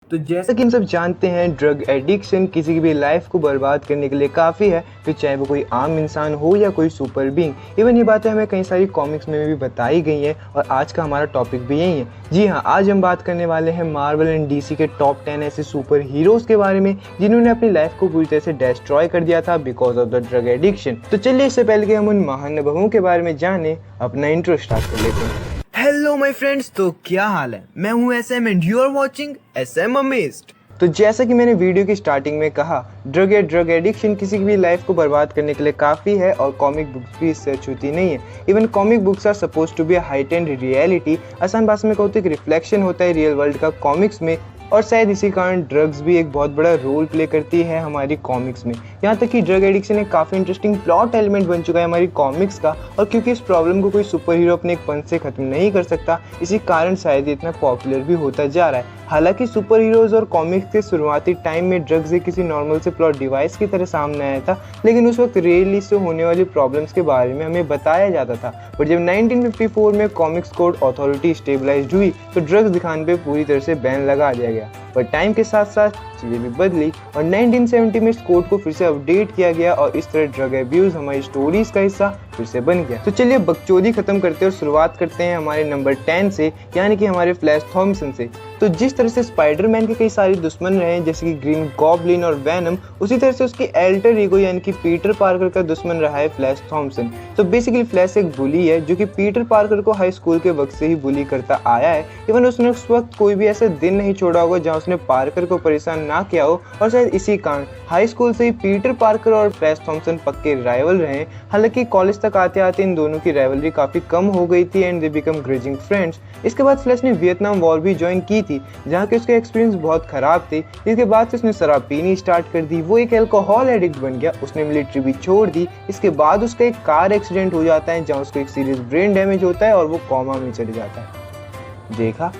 तो जैसा कि हम सब जानते हैं, ड्रग एडिक्शन किसी की भी लाइफ को बर्बाद करने के लिए काफ़ी है, फिर चाहे वो कोई आम इंसान हो या कोई सुपर बीइंग। इवन ये बातें हमें कई सारी कॉमिक्स में भी बताई गई हैं और आज का हमारा टॉपिक भी यही है। जी हाँ, आज हम बात करने वाले हैं मार्वल एंड डीसी के टॉप 10 ऐसे सुपर हीरोज़ के बारे में जिन्होंने अपनी लाइफ को पूरी तरह से डिस्ट्रॉय कर दिया था because of the drug addiction. तो चलिए, इससे पहले कि हम उन महानुभवों के बारे में जाने, अपना इंट्रो स्टार्ट कर लेते हैं। हेलो माय फ्रेंड्स, तो क्या हाल है। मैं हूं SM and you are watching SM amazed. तो जैसा कि मैंने वीडियो की स्टार्टिंग में कहा, ड्रग या ड्रग एडिक्शन किसी की भी लाइफ को बर्बाद करने के लिए काफ़ी है और कॉमिक बुक्स भी इससे अछूती नहीं है। Even comic books are suppose to be a heightened reality. आसान भाषा में कहूँ तो एक रिफ्लेक्शन होता है रियल वर्ल्ड का कॉमिक्स में, और शायद इसी कारण ड्रग्स भी एक बहुत बड़ा रोल प्ले करती है हमारी कॉमिक्स में। यहाँ तक कि ड्रग एडिक्शन एक काफ़ी इंटरेस्टिंग प्लॉट एलिमेंट बन चुका है हमारी कॉमिक्स का, और क्योंकि इस प्रॉब्लम को कोई सुपर हीरो अपने एक पंच से ख़त्म नहीं कर सकता, इसी कारण शायद ये इतना पॉपुलर भी होता जा रहा है। हालांकि सुपर हीरोज़ और कॉमिक्स के शुरुआती टाइम में ड्रग्स एक किसी नॉर्मल से प्लॉट डिवाइस की तरह सामने आया था, लेकिन उस वक्त रियली से होने वाली प्रॉब्लम्स के बारे में हमें बताया जाता था। पर जब 1954 में कॉमिक्स कोड अथॉरिटी स्टेबलाइज्ड हुई तो ड्रग्स दिखाने पे पूरी तरह से बैन लगा दिया गया। पर टाइम के साथ साथ चीज़ें भी बदली और 1970 में इस कोड को फिर से अपडेट किया गया और इस तरह ड्रग एब्यूज़ हमारी स्टोरीज का हिस्सा फिर से बन गया। तो चलिए बकचोदी खत्म करते हैं और शुरुआत करते हैं हमारे नंबर 10 से, यानी कि हमारे फ्लैश थॉमसन से। तो जिस तरह से स्पाइडरमैन के कई सारे दुश्मन रहे हैं जैसे कि ग्रीन गॉब्लिन और वैनम, उसी तरह से उसकी एल्टर ईगो यानी कि पीटर पार्कर का दुश्मन रहा है फ्लैश थॉमसन। तो बेसिकली फ्लैश एक बुली है जो कि पीटर पार्कर को हाई स्कूल के वक्त से ही बुली करता आया है। इवन उसने उस वक्त कोई भी ऐसा दिन नहीं छोड़ा होगा जहाँ उसने पार्कर को परेशान ना किया हो, और शायद इसी कारण हाई स्कूल से ही पीटर पार्कर और फ्लैश थॉमसन पक्के राइवल रहे। हालांकि कॉलेज तक आते आते इन दोनों की राइवलरी काफ़ी कम हो गई थी and they become grazing friends. इसके बाद फ्लैश ने वियतनाम वॉर भी ज्वाइन की थी जहाँ के उसके एक्सपीरियंस बहुत ख़राब थे। इसके बाद से उसने शराब पीनी स्टार्ट कर दी, वो एक अल्कोहल एडिक्ट बन गया, उसने मिलिट्री भी छोड़ दी। इसके बाद उसका एक कार एक्सीडेंट हो जाता है जहाँ उसको एक सीरियस ब्रेन डैमेज होता है और वो कोमा में चले जाता है। देखा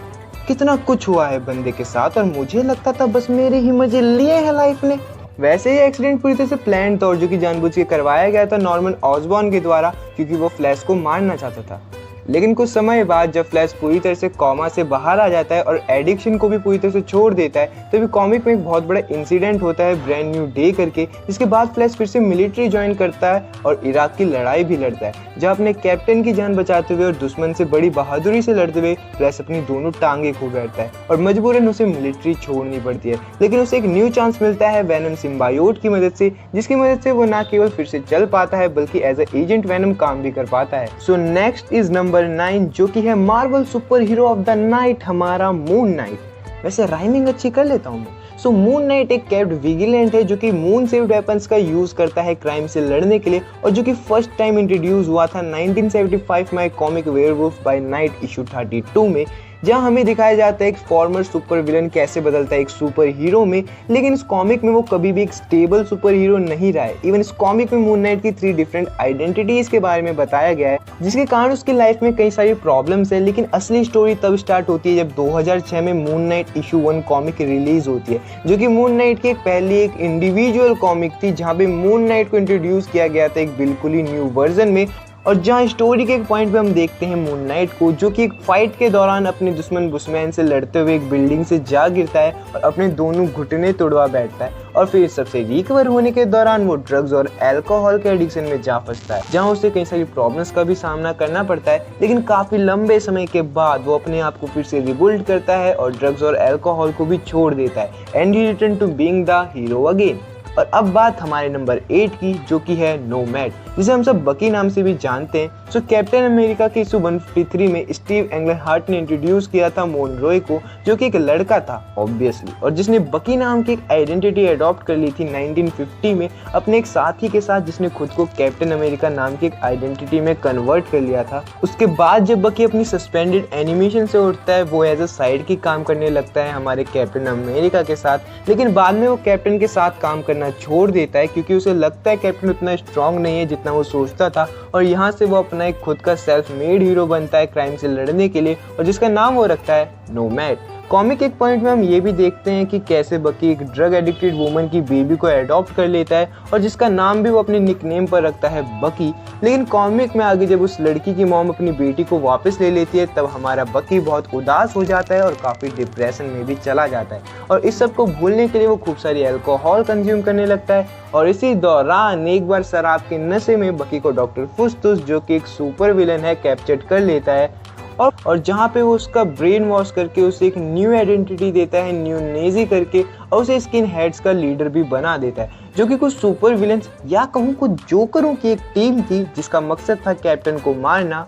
कितना कुछ हुआ है बंदे के साथ, और मुझे लगता था बस मेरे ही मजे लिए हैं लाइफ ने। वैसे ये एक्सीडेंट पूरी तरह से प्लान था और जो कि जानबूझ के करवाया गया था नॉर्मन ऑसबॉर्न के द्वारा, क्योंकि वो फ्लैश को मारना चाहता था। लेकिन कुछ समय बाद जब फ्लैश पूरी तरह से कोमा से बाहर आ जाता है और एडिक्शन को भी पूरी तरह से छोड़ देता है, तो भी कॉमिक में एक बहुत बड़ा इंसिडेंट होता है ब्रांड न्यू डे करके, जिसके बाद फ्लैश फिर से मिलिट्री ज्वाइन करता है और इराक की लड़ाई भी लड़ता है, जहाँ अपने कैप्टन की जान बचाते हुए और दुश्मन से बड़ी बहादुरी से लड़ते हुए फ्लैश अपनी दोनों टांगे खो बैठता है और मजबूरन उसे मिलिट्री छोड़नी पड़ती है। लेकिन उसे एक न्यू चांस मिलता है वेनम सिम्बायोट की मदद से, जिसकी मदद से वो ना केवल फिर से चल पाता है बल्कि एज ए एजेंट वेनम काम भी कर पाता है। सो नेक्स्ट इज नंबर 9, जो कि है Marvel super hero of the night, हमारा मून नाइट। वैसे राइमिंग अच्छी कर लेता हूँ मैं। सो मून नाइट एक कैप्ड विजिलेंट है जो कि मून सेव्ड वेपन्स का यूज करता है क्राइम से लड़ने के लिए, और जो कि फर्स्ट टाइम इंट्रोड्यूस हुआ था 1975 में comic Werewolf by Night issue 32 में, जहां हमें दिखाया जाता है एक फॉर्मर सुपर विलन कैसे बदलता है एक सुपर हीरो में। लेकिन इस कॉमिक में वो कभी भी एक स्टेबल सुपर हीरो नहीं रहा है। इवन इस कॉमिक में मून नाइट की 3 डिफरेंट आइडेंटिटीज के बारे में बताया गया है, जिसके कारण उसकी लाइफ में कई सारी प्रॉब्लम्स है। लेकिन असली स्टोरी तब स्टार्ट होती है जब 2006 में moon night issue 1 comic release होती है, जो कि मून नाइट की पहली एक इंडिविजुअल कॉमिक थी जहाँ पे मून नाइट को इंट्रोड्यूस किया गया था एक बिल्कुल ही न्यू वर्जन में, और जहाँ स्टोरी के एक पॉइंट पे हम देखते हैं मून नाइट को जो कि एक फाइट के दौरान अपने दुश्मन बुशमैन से लड़ते हुए एक बिल्डिंग से जा गिरता है और अपने दोनों घुटने तोड़वा बैठता है, और फिर सबसे रिकवर होने के दौरान वो ड्रग्स और अल्कोहल के एडिक्शन में जा फंसता है, जहाँ उसे कई सारी प्रॉब्लम्स का भी सामना करना पड़ता है। लेकिन काफ़ी लंबे समय के बाद वो अपने आप को फिर से रिबिल्ड करता है और ड्रग्स और अल्कोहल को भी छोड़ देता है, and he return to being the hero again. और अब बात हमारे नंबर 8 की, जो कि है नोमैड, जिसे हम सब बकी नाम से भी जानते हैं। सो कैप्टन अमेरिका के इशू 153 में स्टीव एंगलहार्ट ने इंट्रोड्यूस किया था मोनरोय को, जो कि एक लड़का था ऑब्वियसली, और जिसने बकी नाम की एक आइडेंटिटी अडॉप्ट कर ली थी 1950 में अपने एक साथी के साथ, जिसने खुद को कैप्टन अमेरिका नाम की एक आइडेंटिटी में कन्वर्ट कर लिया था। उसके बाद जब बकी अपनी सस्पेंडेड एनिमेशन से उठता है, वो एज अ साइड की काम करने लगता है हमारे कैप्टन अमेरिका के साथ, लेकिन बाद में वो कैप्टन के साथ काम करना छोड़ देता है क्योंकि उसे लगता है कैप्टन उतना स्ट्रांग नहीं है जितना वो सोचता था, और यहाँ से वो अपना एक खुद का सेल्फ मेड हीरो बनता है क्राइम से लड़ने के लिए, और जिसका नाम वो रखता है नोमैड। कॉमिक एक पॉइंट में हम ये भी देखते हैं कि कैसे बकी एक ड्रग एडिक्टेड वुमन की बेबी को अडॉप्ट कर लेता है और जिसका नाम भी वो अपने निकनेम पर रखता है बकी। लेकिन कॉमिक में आगे जब उस लड़की की मॉम अपनी बेटी को वापस ले लेती है तब हमारा बकी बहुत उदास हो जाता है और काफ़ी डिप्रेशन में भी चला जाता है और इस सब को भूलने के लिए वो खूब सारी अल्कोहल कंज्यूम करने लगता है। और इसी दौरान एक बार शराब के नशे में बकी को डॉक्टर फुस्तुस, जो कि एक सुपर विलन है, कैप्चर कर लेता है और जहाँ पे वो उसका ब्रेन वॉश करके उसे एक न्यू आइडेंटिटी देता है, न्यू नेजी करके, और उसे स्किन हेड्स का लीडर भी बना देता है, जो कि कुछ सुपर विलन्स या कहूँ कुछ जोकरों की एक टीम थी जिसका मकसद था कैप्टन को मारना।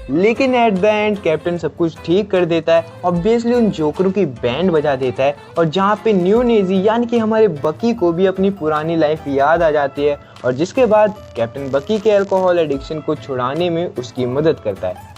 लेकिन एट द एंड कैप्टन सब कुछ ठीक कर देता है, ऑब्वियसली उन जोकरों की बैंड बजा देता है और जहाँ पे न्यू नेजी यानी कि हमारे बकी को भी अपनी पुरानी लाइफ याद आ जाती है और जिसके बाद कैप्टन बकी के अल्कोहल एडिक्शन को छुड़ाने में उसकी मदद करता है।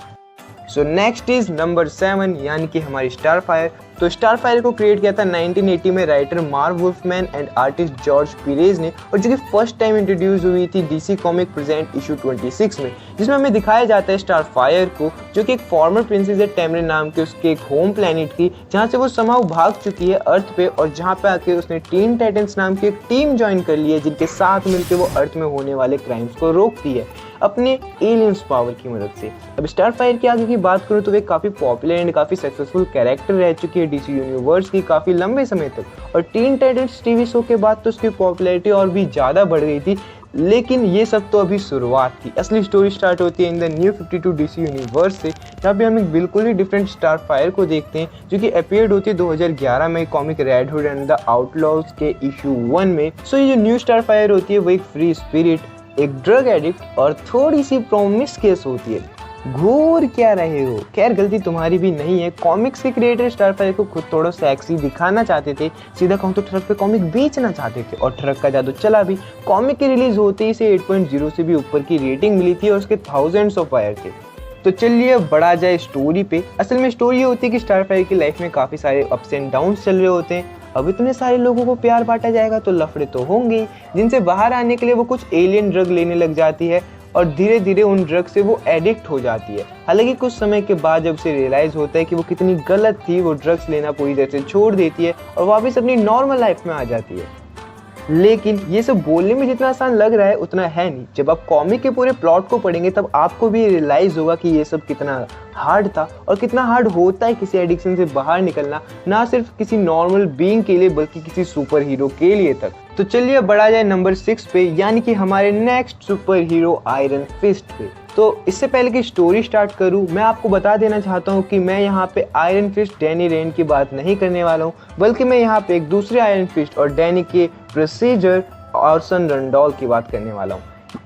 सो नेक्स्ट इज नंबर 7 यानी कि हमारी स्टारफायर। तो स्टारफायर को क्रिएट किया था 1980 में writer Mark Wolfman and artist George Perez ने और जो कि फर्स्ट टाइम इंट्रोड्यूस हुई थी डीसी कॉमिक प्रेजेंट इशू 26 में, जिसमें हमें दिखाया जाता है स्टारफायर को, जो कि एक फॉर्मर प्रिंसेस है टेमरे नाम के उसके एक होम प्लेनेट की, जहाँ से वो समहाउ भाग चुकी है अर्थ पे और जहाँ पे आके उसने टीन टाइटन्स नाम की एक टीम ज्वाइन कर ली है जिनके साथ मिलकर वो अर्थ में होने वाले क्राइम्स को रोकती है अपने एलियंस पावर की मदद से। अब स्टारफायर की आगे की बात करूँ तो वे काफ़ी पॉपुलर एंड काफ़ी सक्सेसफुल कैरेक्टर रह चुकी है डीसी यूनिवर्स की काफ़ी लंबे समय तक और टीन टाइटन्स टीवी शो के बाद तो उसकी पॉपुलैरिटी और भी ज़्यादा बढ़ गई थी। लेकिन ये सब तो अभी शुरुआत थी, असली स्टोरी स्टार्ट होती है in the new 52 DC universe से, जहाँ पे हम एक बिल्कुल ही डिफरेंट स्टारफायर को देखते हैं जो कि अपीयर्ड होती है 2011 में comic red hood and the outlaws के इशू 1 में। सो ये जो न्यू स्टारफायर होती है वो एक फ्री स्पिरिट, एक ड्रग एडिक्ट और थोड़ी सी प्रोमिस्क्यूअस होती है। घूर क्या रहे हो, खैर गलती तुम्हारी भी नहीं है। कॉमिक्स के क्रिएटर स्टारफायर को खुद थोड़ा सेक्सी दिखाना चाहते थे, सीधा कहूँ तो ट्रक पे कॉमिक बेचना चाहते थे और ट्रक का जादू चला भी। कॉमिक के रिलीज होते ही इसे 8.0 से भी ऊपर की रेटिंग मिली थी और उसके थाउजेंड्स ऑफ बायर थे। तो चलिए अब बढ़ा जाए स्टोरी पे। असल में स्टोरी ये होती है कि स्टारफायर की लाइफ में काफ़ी सारे अप्स एंड डाउन्स चल रहे होते हैं। अब इतने सारे लोगों को प्यार बांटा जाएगा तो लफड़े तो होंगे, जिनसे बाहर आने के लिए वो कुछ एलियन ड्रग लेने लग जाती है और धीरे धीरे उन ड्रग से वो एडिक्ट हो जाती है। हालांकि कुछ समय के बाद जब उसे रियलाइज होता है कि वो कितनी गलत थी, वो ड्रग्स लेना पूरी तरह से छोड़ देती है और वापस अपनी नॉर्मल लाइफ में आ जाती है। लेकिन ये सब बोलने में जितना आसान लग रहा है उतना है नहीं। जब आप कॉमिक के पूरे प्लॉट को पढ़ेंगे तब आपको भी रियलाइज होगा कि ये सब कितना हार्ड था और कितना हार्ड होता है किसी एडिक्शन से बाहर निकलना, ना सिर्फ किसी नॉर्मल बीइंग के लिए बल्कि किसी सुपर हीरो के लिए तक। तो चलिए बढ़ा जाए नंबर 6 पे यानी कि हमारे next super hero Iron Fist पे। तो इससे पहले कि स्टोरी स्टार्ट करूं मैं आपको बता देना चाहता हूं कि मैं यहाँ पे आयरन फिस्ट डैनी रेन की बात नहीं करने वाला हूं, बल्कि मैं यहाँ पे एक दूसरे आयरन फिस्ट और डैनी के प्रोसीजर ऑर्सन रंडॉल की बात करने वाला हूँ।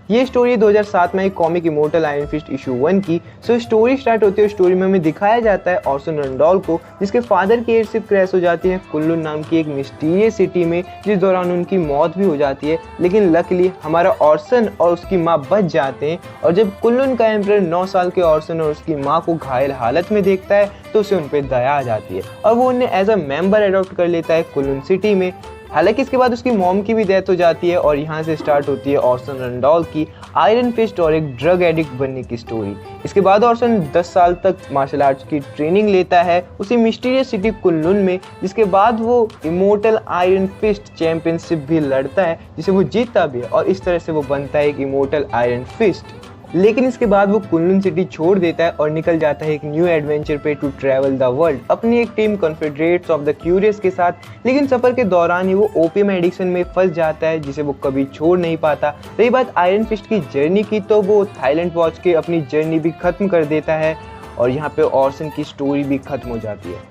ये स्टोरी 2007 में एक comic Immortal Iron Fist issue 1 की। सो स्टोरी स्टार्ट होती है, स्टोरी में हमें दिखाया जाता है ऑर्सन रंडॉल को जिसके फादर की एयरशिप क्रैश हो जाती है कुल्लून नाम की एक मिस्टीरियस सिटी में, जिस दौरान उनकी मौत भी हो जाती है। लेकिन लकीली हमारा ऑर्सन और उसकी माँ बच जाते हैं और जब कुल्लून का एम्परर 9 साल के ऑर्सन और उसकी माँ को घायल हालत में देखता है तो उसे उन पर दया आ जाती है और वो उन्हें एज अ मेंबर अडॉप्ट कर लेता है कुल्लून सिटी में। हालांकि इसके बाद उसकी मॉम की भी डेथ हो जाती है और यहाँ से स्टार्ट होती है ऑर्सन रंडॉल की आयरन फिस्ट और एक ड्रग एडिक्ट बनने की स्टोरी। इसके बाद ऑर्सन 10 साल तक मार्शल आर्ट्स की ट्रेनिंग लेता है उसी मिस्टीरियस सिटी कुल्लून में, जिसके बाद वो इमोर्टल आयरन फिस्ट चैंपियनशिप भी लड़ता है जिसे वो जीतता भी है और इस तरह से वो बनता है एक इमोर्टल आयरन फिस्ट। लेकिन इसके बाद वो कुल्लून सिटी छोड़ देता है और निकल जाता है एक न्यू एडवेंचर पे टू ट्रैवल द वर्ल्ड अपनी एक टीम कॉन्फेडरेट्स ऑफ द क्यूरियस के साथ। लेकिन सफर के दौरान ही वो ओपीएम एडिक्शन में फंस जाता है जिसे वो कभी छोड़ नहीं पाता। रही बात आयरन फिस्ट की जर्नी की तो वो थाईलैंड पहुंच के अपनी जर्नी भी खत्म कर देता है और यहाँ पे ऑर्सन की स्टोरी भी खत्म हो जाती है।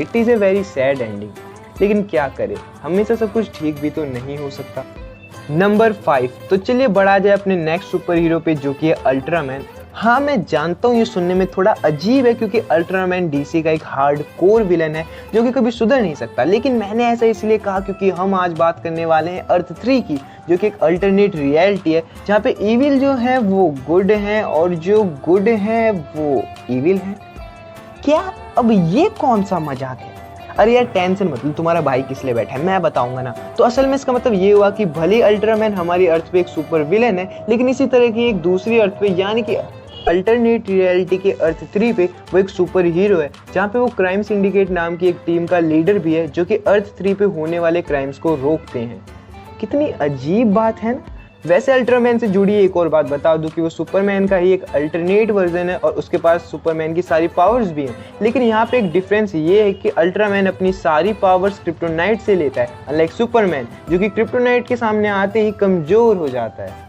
It is a very sad ending, लेकिन क्या करें, हमेशा सब कुछ ठीक भी तो नहीं हो सकता। नंबर 5, तो चलिए बढ़ा जाए अपने नेक्स्ट सुपर हीरो पे जो कि है अल्ट्रामैन। हाँ मैं जानता हूँ ये सुनने में थोड़ा अजीब है क्योंकि अल्ट्रामैन डीसी का एक हार्ड कोर विलन है जो कि कभी सुधर नहीं सकता, लेकिन मैंने ऐसा इसलिए कहा क्योंकि हम आज बात करने वाले हैं अर्थ 3 की, जो कि एक अल्टरनेट रियलिटी है जहाँ पे इविल जो है वो गुड है और जो गुड है वो इविल है। क्या अब ये कौन सा मजाक है? अरे यार टेंशन मतलब तुम्हारा भाई किस लिए बैठा है मैं बताऊंगा ना। तो असल में इसका मतलब ये हुआ कि भले अल्ट्रामैन हमारी अर्थ पे एक सुपर विलेन है, लेकिन इसी तरह की एक दूसरी अर्थ पे यानी कि अल्टरनेट रियलिटी के अर्थ 3 पे वो एक सुपर हीरो है, जहाँ पे वो क्राइम सिंडिकेट नाम की एक टीम का लीडर भी है जो कि अर्थ 3 पे होने वाले क्राइम्स को रोकते हैं। कितनी अजीब बात है ना। वैसे अल्ट्रामैन से जुड़ी एक और बात बता दूं कि वो सुपरमैन का ही एक अल्टरनेट वर्जन है और उसके पास सुपरमैन की सारी पावर्स भी हैं। लेकिन यहाँ पे एक डिफरेंस ये है कि अल्ट्रामैन अपनी सारी पावर्स क्रिप्टोनाइट से लेता है, अनलाइक सुपरमैन जो कि क्रिप्टोनाइट के सामने आते ही कमजोर हो जाता है।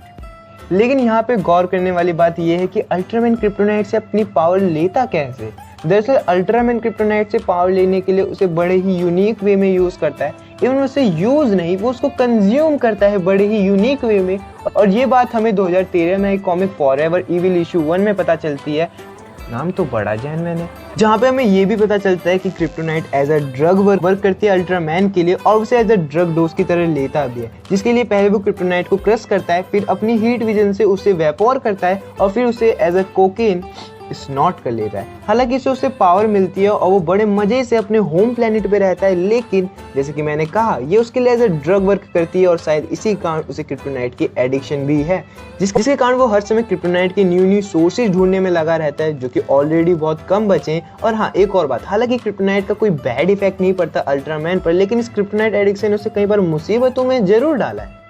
लेकिन यहाँ पे गौर करने वाली बात यह है कि अल्ट्रामैन क्रिप्टोनाइट से अपनी पावर लेता कैसे। दरअसल अल्ट्रामैन क्रिप्टोनाइट से पावर लेने के लिए उसे बड़े ही यूनिक वे में यूज करता है। इवन उसे यूज नहीं, वो उसको कंज्यूम करता है बड़े ही यूनिक वे में। और ये बात हमें 2013 में एक कॉमिक फॉरएवर इविल इशू 1 में पता चलती है, नाम तो बड़ा जेन्युइन है, जहाँ पे हमें ये भी पता चलता है कि kryptonite as a drug work करती है अल्ट्रामैन के लिए और उसे एज अ ड्रग डोज की तरह लेता भी है, जिसके लिए पहले वो क्रिप्टोनाइट को क्रश करता है, फिर अपनी हीट विजन से उसे वेपोर करता है और फिर उसे एज अ कोकेन स्नॉट कर लेता है। हालांकि इससे उसे पावर मिलती है और वो बड़े मजे से अपने होम प्लेनेट पे रहता है, लेकिन जैसे कि मैंने कहा ये उसके लिए एज अ ड्रग वर्क करती है और शायद इसी कारण उसे क्रिप्टोनाइट की एडिक्शन भी है, जिसके कारण वो हर समय क्रिप्टोनाइट के न्यू सोर्सेज ढूंढने में लगा रहता है जो कि ऑलरेडी बहुत कम बचे हैं। और हाँ, एक और बात, हालांकि क्रिप्टोनाइट का कोई बैड इफेक्ट नहीं पड़ता अल्ट्रामैन पर, लेकिन इस क्रिप्टोनाइट एडिक्शन ने उसे कई बार मुसीबतों में जरूर डाला है।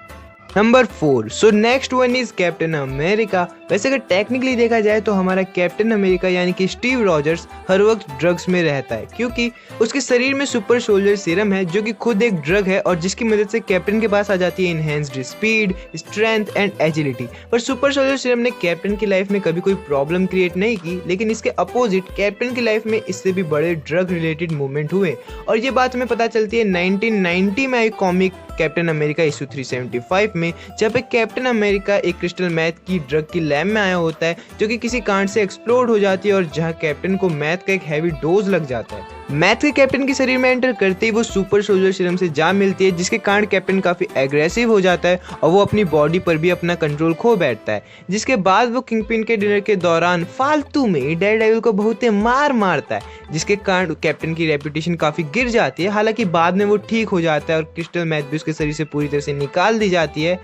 Number 4, so next one is captain America. वैसे अगर टेक्निकली देखा जाए तो हमारा कैप्टन अमेरिका यानी कि स्टीव रॉजर्स हर वक्त ड्रग्स में रहता है, क्योंकि उसके शरीर में सुपर सोल्जर सीरम है जो कि खुद एक ड्रग है और जिसकी मदद से कैप्टन के पास आ जाती है enhanced speed, strength and agility. पर सुपर सोल्जर सीरम ने कैप्टन की लाइफ में कभी कोई प्रॉब्लम क्रिएट नहीं की, लेकिन इसके अपोजिट कैप्टन की लाइफ में इससे भी बड़े ड्रग रिलेटेड मूवमेंट हुए। और ये बात हमें पता चलती है 1990 में आई कॉमिक कैप्टन अमेरिका इशू 375 में, जहाँ पे कैप्टन अमेरिका एक क्रिस्टल मैथ की ड्रग की लैब में आया होता है जो कि किसी कारण से एक्सप्लोड हो जाती है और जहाँ कैप्टन को मैथ का एक हैवी डोज लग जाता है। मैथ के कैप्टन के शरीर में एंटर करते ही वो सुपर सोल्जर सीरम से जा मिलती है, जिसके कारण कैप्टन काफी एग्रेसिव हो जाता है और वो अपनी बॉडी पर भी अपना कंट्रोल खो बैठता है, जिसके बाद वो किंगपिन के डिनर के दौरान फालतू में डेयरडेविल को बहुत मार मारता है, जिसके कारण कैप्टन की रेपुटेशन काफी गिर जाती है। हालांकि बाद में वो ठीक हो जाता है और क्रिस्टल मैथ भी उसके शरीर से पूरी तरह से निकाल दी जाती है,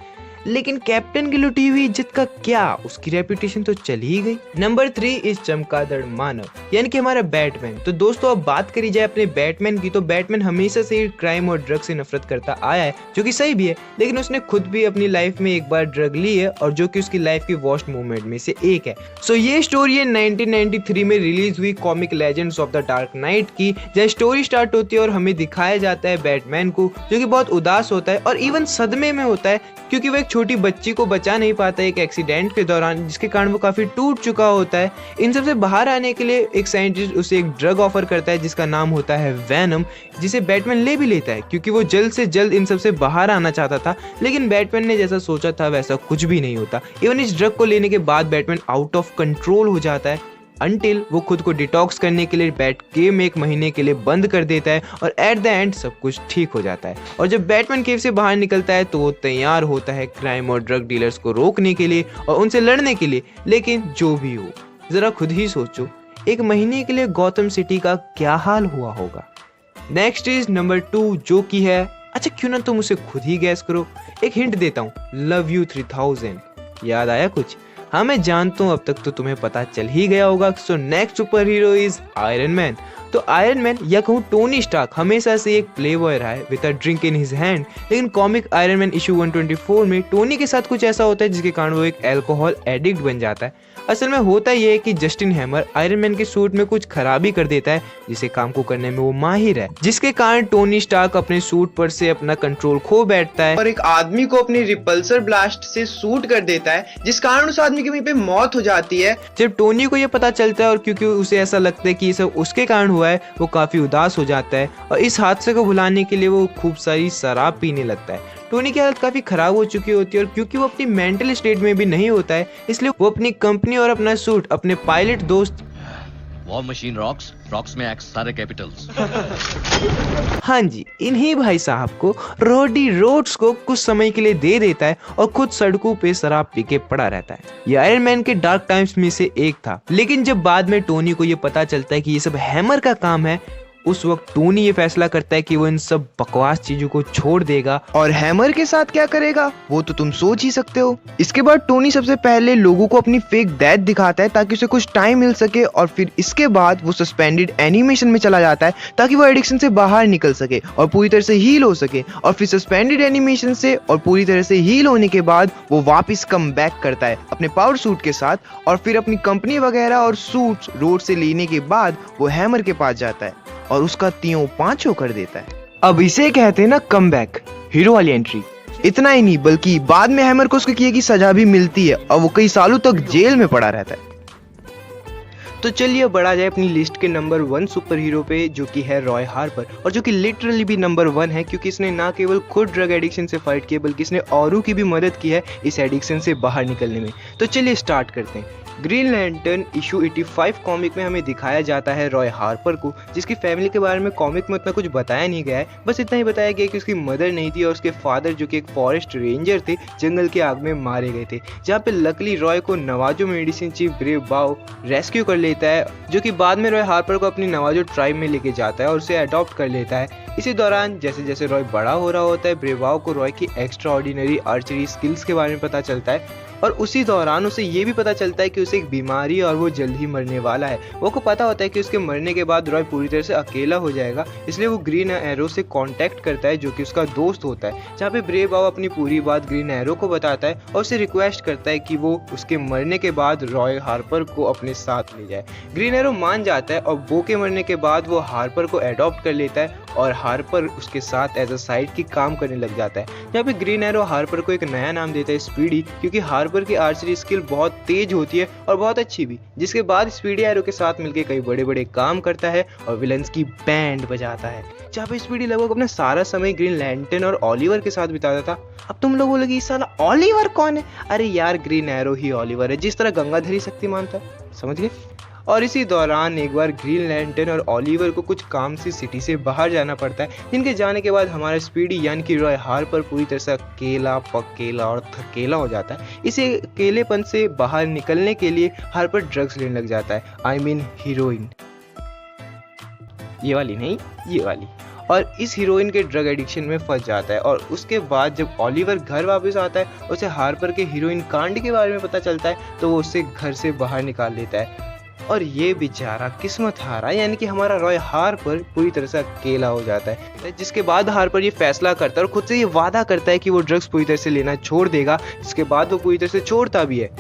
लेकिन कैप्टन की लुटी हुई इज्जत का क्या, उसकी रेपुटेशन तो चली ही गई। नंबर 3 इज चमगादड़ मानव यानी कि हमारा बैटमैन। तो दोस्तों अब बात करी जाए अपने बैटमैन की, तो बैटमैन हमेशा से क्राइम और ड्रग से नफरत करता आया है, जो कि सही भी है, लेकिन उसने खुद भी अपनी लाइफ में एक बार ड्रग ली है और जो कि उसकी लाइफ की वर्स्ट मोमेंट में से एक है। सो ये स्टोरी है 1993 में रिलीज हुई comic legends of the dark night की, जहाँ स्टोरी स्टार्ट होती है और हमें दिखाया जाता है बैटमैन को जो कि बहुत उदास होता है और इवन सदमे में होता है, क्योंकि वो एक छोटी बच्ची को बचा नहीं पाता एक एक्सीडेंट के दौरान, जिसके कारण वो काफी टूट चुका होता है। इन सब से बाहर आने के लिए एक साइंटिस्ट उसे एक ड्रग ऑफर करता है जिसका नाम होता है वेनम, जिसे बैटमैन ले भी लेता है क्योंकि वो जल्द से जल्द इन सब से बाहर आना चाहता था। लेकिन बैटमैन ने जैसा सोचा था वैसा कुछ भी नहीं होता। इवन इस ड्रग को लेने के बाद बैटमैन आउट ऑफ कंट्रोल हो जाता है, अंटिल वो खुद को डिटॉक्स करने के लिए बैट केव में 1 महीने के लिए बंद कर देता है और एट द एंड सब कुछ ठीक हो जाता है। और जब बैटमैन केव से बाहर निकलता है तो वो तैयार होता है क्राइम और ड्रग डीलर्स को रोकने के लिए और उनसे लड़ने के लिए। लेकिन जो भी हो, जरा खुद ही सोचो 1 महीने के लिए गौतम सिटी का क्या हाल हुआ होगा। नेक्स्ट इज नंबर 2 जो कि है, अच्छा क्यों ना तुम उसे खुद ही गैस करो। एक हिंट देता हूँ, लव यू 3000। याद आया कुछ? हाँ मैं जानता हूँ अब तक तो तुम्हें पता चल ही गया होगा। So next super hero is iron man. तो आयरन मैन या कहूँ टोनी स्टार्क हमेशा से एक प्ले बॉय रहा है with a drink in his hand, लेकिन कॉमिक आयरन मैन इशू 124 में टोनी के साथ कुछ ऐसा होता है जिसके कारण वो एक अल्कोहल एडिक्ट बन जाता है। असल में होता यह है कि जस्टिन हैमर आयरन मैन के सूट में कुछ खराबी कर देता है जिसे काम को करने में वो माहिर है, जिसके कारण टोनी स्टार्क अपने सूट पर से अपना कंट्रोल खो बैठता है और एक आदमी को अपनी रिपल्सर ब्लास्ट से शूट कर देता है, जिस कारण उस आदमी की वहीं पे मौत हो जाती है। जब टोनी को ये पता चलता है और क्योंकि उसे ऐसा लगता है कि ये सब उसके कारण हुआ है, वो काफी उदास हो जाता है और इस हादसे को भुलाने के लिए वो खूब सारी शराब पीने लगता है। टोनी की हालत काफी खराब हो चुकी होती है और क्योंकि वो अपनी मेंटल स्टेट में भी नहीं होता है, इसलिए वो अपनी कंपनी और अपना सूट अपने पायलट दोस्त वॉर मशीन रॉक्स में एक्स सारे कैपिटल्स हाँ जी इन्हीं भाई साहब को रोडी रोड्स को कुछ समय के लिए दे देता है और खुद सड़कों पे शराब पी के पड़ा रहता है। ये आयरन मैन के डार्क टाइम्स में से एक था, लेकिन जब बाद में टोनी को ये पता चलता है कि ये सब हैमर का काम है, उस वक्त टोनी ये फैसला करता है कि वो इन सब बकवास चीजों को छोड़ देगा और हैमर के साथ क्या करेगा वो तो तुम सोच ही सकते हो। इसके बाद टोनी सबसे पहले लोगों को अपनी फेक डेथ दिखाता है ताकि उसे कुछ टाइम मिल सके, और फिर इसके बाद वो सस्पेंडेड एनिमेशन में चला जाता है ताकि वो एडिक्शन से बाहर निकल सके और पूरी तरह से हील हो सके। और फिर सस्पेंडेड एनिमेशन से और पूरी तरह से हील होने के बाद वो वापस कम बैक करता है अपने पावर सूट के साथ, और फिर अपनी कंपनी वगैरह और सूट्स रोड से लेने के बाद वो हैमर के पास जाता है और उसका तीनों पांचों कर देता है। अब इसे कहते हैं ना कम बैक, हीरो वाली एंट्री। इतना ही नहीं बल्कि बाद में हैमर को उसके किए की सजा भी मिलती है और वो कई सालों तक जेल में पड़ा रहता है। तो चलिए बढ़ा जाए अपनी लिस्ट के नंबर 1 सुपर हीरो पे, जो कि है रॉय हार्पर, और जो कि लिटरली भी नंबर 1 है क्योंकि इसने ना केवल खुद ड्रग एडिक्शन से फाइट किया बल्कि इसने औरों की भी मदद की है इस एडिक्शन से बाहर निकलने में। तो चलिए स्टार्ट करते हैं। ग्रीन लैंटर्न इशू 85 कॉमिक में हमें दिखाया जाता है रॉय हार्पर को, जिसकी फैमिली के बारे में कॉमिक में उतना कुछ बताया नहीं गया है। बस इतना ही बताया गया कि उसकी मदर नहीं थी और उसके फादर जो कि एक फॉरेस्ट रेंजर थे जंगल की आग में मारे गए थे, जहाँ पे लकली रॉय को नवाजो मेडिसिन चीफ ब्रेव बाओ रेस्क्यू कर लेता है, जो कि बाद में रॉय हार्पर को अपनी नवाजो ट्राइब में लेके जाता है और उसे अडॉप्ट कर लेता है। इसी दौरान जैसे जैसे रॉय बड़ा हो रहा होता है, ब्रेवाओ को रॉय की एक्स्ट्रा ऑर्डिनरी आर्चरी स्किल्स के बारे में पता चलता है, और उसी दौरान उसे ये भी पता चलता है कि उसे एक बीमारी और वो जल्द ही मरने वाला है। वो को पता होता है कि उसके मरने के बाद रॉय पूरी तरह से अकेला हो जाएगा, इसलिए वो ग्रीन एरो से कांटेक्ट करता है जो कि उसका दोस्त होता है, जहाँ पे ब्रेव बाओ अपनी पूरी बात ग्रीन एरो को बताता है और उसे रिक्वेस्ट करता है कि वो उसके मरने के बाद रॉय हार्पर को अपने साथ ले जाए। ग्रीन एरो मान जाता है और बो के मरने के बाद वो हार्पर को अडॉप्ट कर लेता है और हार्पर उसके साथ एज अ साइड की काम करने लग जाता है। यहाँ पे ग्रीन एरो हार्पर को एक नया नाम देता है स्पीडी, क्योंकि हार्पर की आर्चरी स्किल बहुत तेज होती है और बहुत अच्छी भी, जिसके बाद स्पीडी एरो के साथ मिलकर कई बड़े बड़े काम करता है और विलन्स की बैंड बजाता है। जहाँ पे स्पीडी लगभग अपना सारा समय ग्रीन लैंटर्न और ऑलिवर के साथ बिताता था। अब तुम लोग बोलोगे इस साला ऑलिवर कौन है? अरे यार ग्रीन एरो ही ऑलिवर है, जिस तरह गंगाधरी शक्तिमान था, समझ गए? और इसी दौरान एक बार ग्रीन लैंटर्न और ऑलिवर को कुछ काम से सिटी से बाहर जाना पड़ता है, जिनके जाने के बाद हमारा स्पीडी यानी कि रॉय हार्पर पूरी तरह से अकेला पकेला और थकेला हो जाता है। इसे अकेलेपन से बाहर निकलने के लिए हार्पर ड्रग्स लेने लग जाता है, आई मीन हीरोइन। ये वाली नहीं, ये वाली। और इस हीरोइन के ड्रग एडिक्शन में फंस जाता है, और उसके बाद जब ऑलिवर घर वापस आता है उसे हार्पर के हीरोइन कांड के बारे में पता चलता है, तो वो उसे घर से बाहर निकाल लेता है। और ये बेचारा किस्मत हारा यानी कि हमारा रॉय हार्पर पूरी तरह से अकेला हो जाता है, जिसके बाद हार्पर ये फैसला करता है और खुद से ये वादा करता है कि वो ड्रग्स पूरी तरह से लेना छोड़ देगा, जिसके बाद वो पूरी तरह से छोड़ता भी है।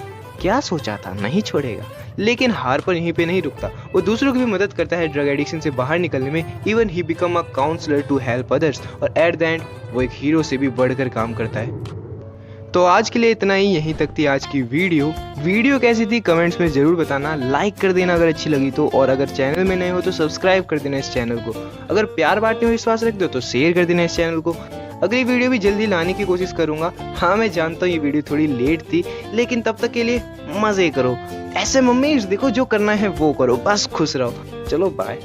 क्या सोचा था, नहीं छोड़ेगा। लेकिन हार्पर यहीं पे नहीं रुकता, वो दूसरों की भी मदद करता है ड्रग एडिक्शन से बाहर निकलने में। Even he become a counsellor to help others, और एट द एंड वो एक हीरो से भी बढ़कर काम करता है। तो आज के लिए इतना ही, यहीं तक थी आज की वीडियो कैसी थी कमेंट्स में जरूर बताना, लाइक कर देना अगर अच्छी लगी तो, और अगर चैनल में नए हो तो सब्सक्राइब कर देना इस चैनल को। अगर प्यार बांटने में विश्वास रख दो तो शेयर कर देना इस चैनल को। अगली वीडियो भी जल्दी लाने की कोशिश करूंगा। हाँ मैं जानता हूँ ये वीडियो थोड़ी लेट थी, लेकिन तब तक के लिए मजे करो। ऐसे मम्मी देखो, जो करना है वो करो, बस खुश रहो। चलो बाय।